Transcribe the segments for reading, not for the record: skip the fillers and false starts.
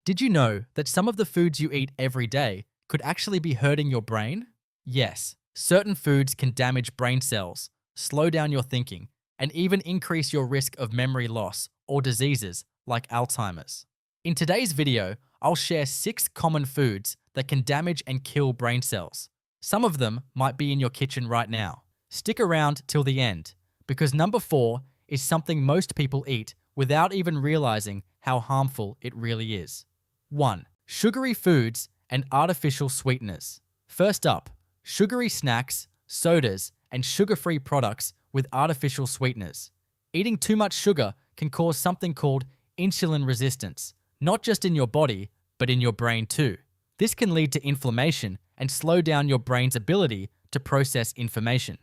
Did you know that some of the foods you eat every day could actually be hurting your brain? Yes, certain foods can damage brain cells, slow down your thinking, and even increase your risk of memory loss or diseases like Alzheimer's. In today's video, I'll share 6 common foods that can damage and kill brain cells. Some of them might be in your kitchen right now. Stick around till the end, because number 4 is something most people eat without even realizing how harmful it really is. 1. Sugary foods and artificial sweeteners. First up, sugary snacks, sodas, and sugar-free products with artificial sweeteners. Eating too much sugar can cause something called insulin resistance, not just in your body, but in your brain too. This can lead to inflammation and slow down your brain's ability to process information.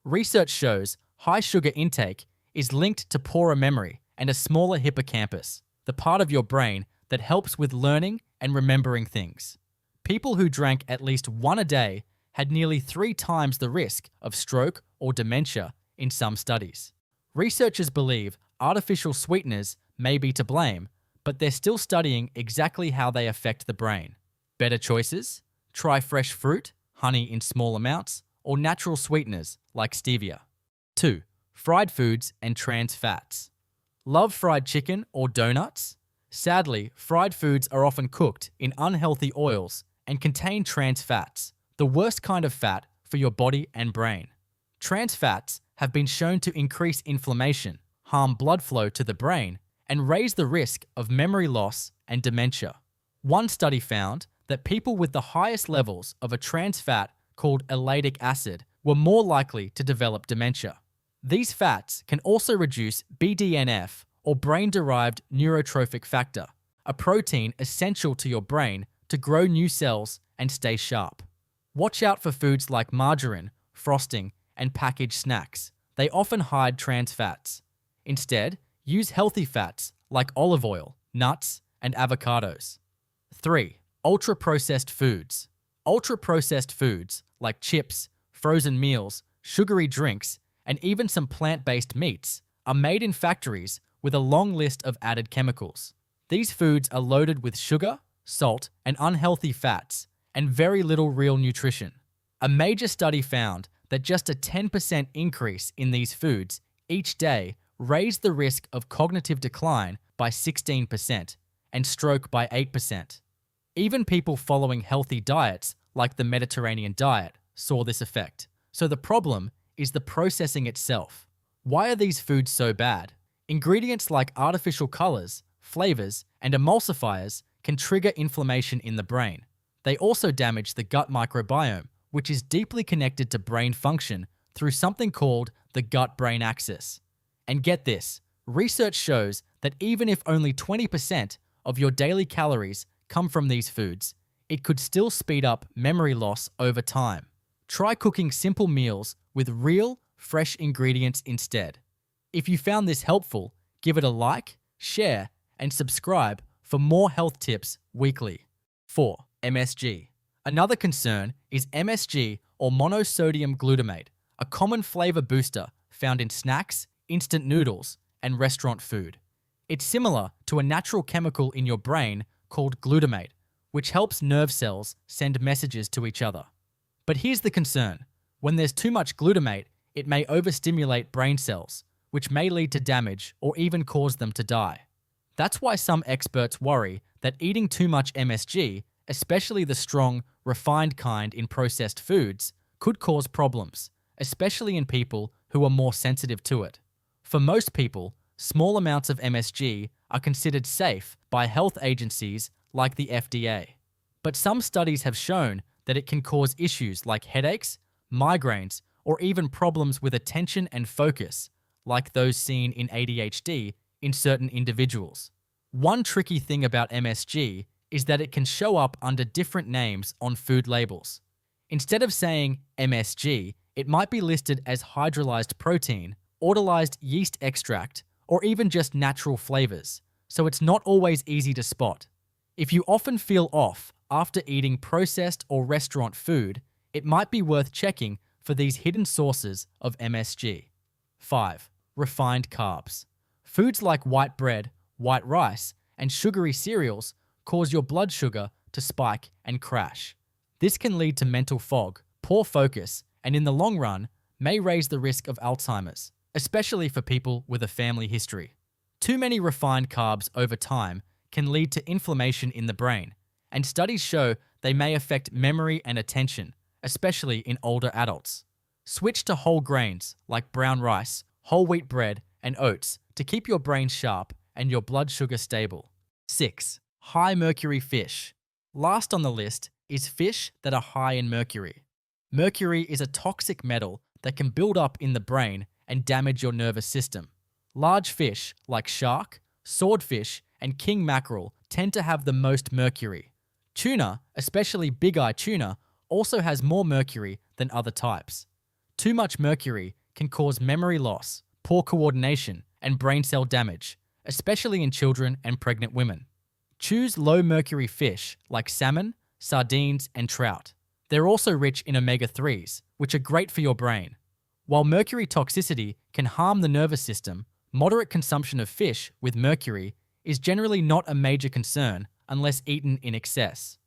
Research shows high sugar intake is linked to poorer memory and a smaller hippocampus, the part of your brain that helps with learning and remembering things. People who drank at least one a day had nearly 3 times the risk of stroke or dementia in some studies. Researchers believe artificial sweeteners may be to blame, but they're still studying exactly how they affect the brain. Better choices? Try fresh fruit, honey in small amounts, or natural sweeteners like stevia. 2. Fried foods and trans fats. Love fried chicken or donuts? Sadly, fried foods are often cooked in unhealthy oils and contain trans fats, the worst kind of fat for your body and brain. Trans fats have been shown to increase inflammation, harm blood flow to the brain, and raise the risk of memory loss and dementia. One study found that people with the highest levels of a trans fat called ellatic acid were more likely to develop dementia. These fats can also reduce BDNF, or brain-derived neurotrophic factor, a protein essential to your brain to grow new cells and stay sharp. Watch out for foods like margarine, frosting, and packaged snacks. They often hide trans fats. Instead, use healthy fats like olive oil, nuts, and avocados. 3. Ultra-processed foods. Ultra-processed foods like chips, frozen meals, sugary drinks, and even some plant-based meats are made in factories with a long list of added chemicals. These foods are loaded with sugar, salt, and unhealthy fats, and very little real nutrition. A major study found that just a 10% increase in these foods each day raised the risk of cognitive decline by 16% and stroke by 8%. Even people following healthy diets, like the Mediterranean diet, saw this effect. So the problem is the processing itself. Why are these foods so bad? Ingredients like artificial colors, flavors, and emulsifiers can trigger inflammation in the brain. They also damage the gut microbiome, which is deeply connected to brain function through something called the gut-brain axis. And get this, research shows that even if only 20% of your daily calories come from these foods, it could still speed up memory loss over time. Try cooking simple meals with real, fresh ingredients instead. If you found this helpful, give it a like, share, and subscribe for more health tips weekly. 4. MSG. Another concern is MSG, or monosodium glutamate, a common flavor booster found in snacks, instant noodles, and restaurant food. It's similar to a natural chemical in your brain called glutamate, which helps nerve cells send messages to each other. But here's the concern. When there's too much glutamate, it may overstimulate brain cells, which may lead to damage or even cause them to die. That's why some experts worry that eating too much MSG, especially the strong, refined kind in processed foods, could cause problems, especially in people who are more sensitive to it. For most people, small amounts of MSG are considered safe by health agencies like the FDA. But some studies have shown that it can cause issues like headaches, migraines, or even problems with attention and focus, like those seen in ADHD in certain individuals. One tricky thing about MSG is that it can show up under different names on food labels. Instead of saying MSG, it might be listed as hydrolyzed protein, autolyzed yeast extract, or even just natural flavors, so it's not always easy to spot. If you often feel off after eating processed or restaurant food, it might be worth checking for these hidden sources of MSG. 5. Refined carbs. Foods like white bread, white rice, and sugary cereals cause your blood sugar to spike and crash. This can lead to mental fog, poor focus, and in the long run, may raise the risk of Alzheimer's, especially for people with a family history. Too many refined carbs over time can lead to inflammation in the brain, and studies show they may affect memory and attention, especially in older adults. Switch to whole grains like brown rice, whole wheat bread, and oats to keep your brain sharp and your blood sugar stable. 6. High-mercury fish. Last on the list is fish that are high in mercury. Mercury is a toxic metal that can build up in the brain and damage your nervous system. Large fish like shark, swordfish, and king mackerel tend to have the most mercury. Tuna, especially big-eye tuna, also has more mercury than other types. Too much mercury can cause memory loss, poor coordination, and brain cell damage, especially in children and pregnant women. Choose low-mercury fish like salmon, sardines, and trout. They're also rich in omega-3s, which are great for your brain. While mercury toxicity can harm the nervous system, moderate consumption of fish with mercury is generally not a major concern unless eaten in excess.